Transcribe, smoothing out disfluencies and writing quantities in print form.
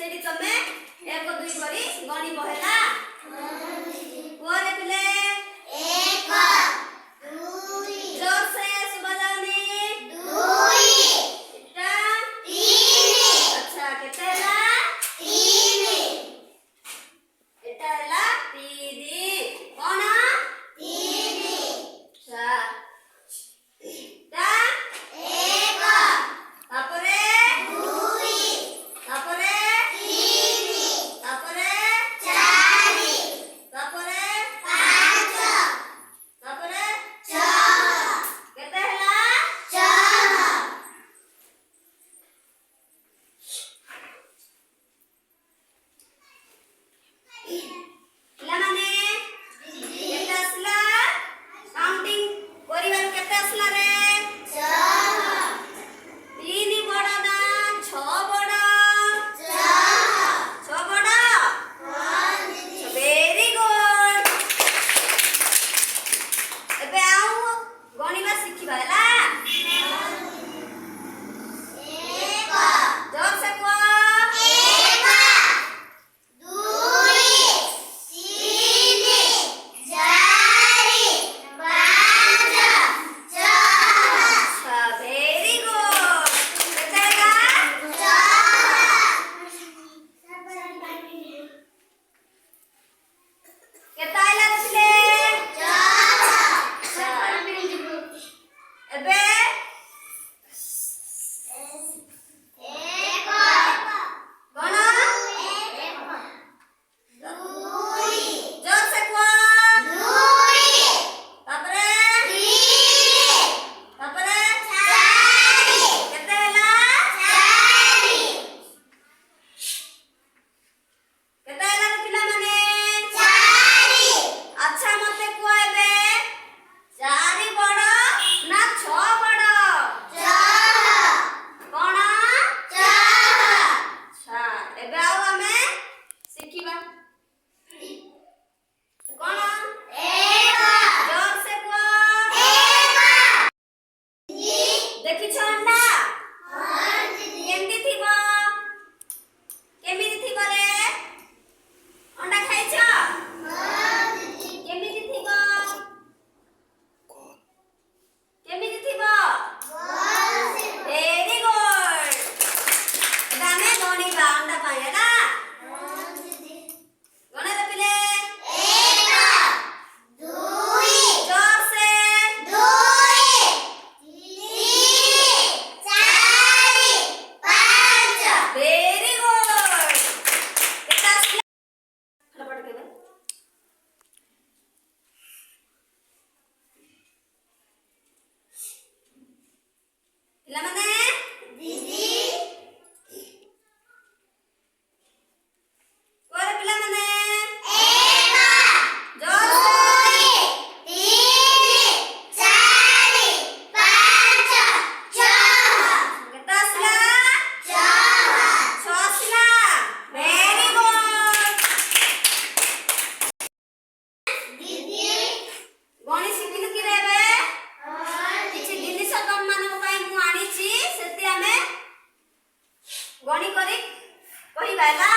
सेठी तमे 1 2 करी गणी बहेला कोरे पिले 1 2 जोर से सुबह जाओनी 2 इटा 3 अच्छा केते ला 3 एटा ला 3 कोन 3 अच्छा ता 1 तापरे 2 तापरे 3 तापरे 4 तापरे 5 तापरे 6 केते हला 6 पिला माने केते असला काउंटिंग करिवार केते असला रे 3 बड़ा ना 6 बड़ा 6 बड़ा वेरी गुड एबे आउ गणिबा सिखिबा हला 1 जोर से को 1 2 3 4 5 6 वेरी गुड केतेला 6 केता आइला रखले 4 एबे 1 कोन 2 जोर से को 2 तापरे 3 तापरे 4 केते हला 4 केते हला पिला माने 4 अच्छा मते को एबे 4 बड़ ना 6 बड़ 4 कोन 4 अच्छा एबे आउ हमें सिखिबा कोन 1 जोर से को 1 देखि छंडा केमती थिबो केमिति थिबो रे अंडा खाइछ केमिति थिबो केमिति थिबो वेरी गुड एबे हमें गणिबा अंडा पाएला गणे रे पिले 1 2 जोर से 2 3 4 5 वेरी गुड केता फटाफट के पिला माने दीदी कोरे पिला माने 1 जोर से 3 4 5 6 केता असला 6 असला वेरी गुड दीदी गणी सिखिलु कि रे बे किछि जिनिस तम मानक पई मु आनिछि सेति हमें गणी करी कहिबा ना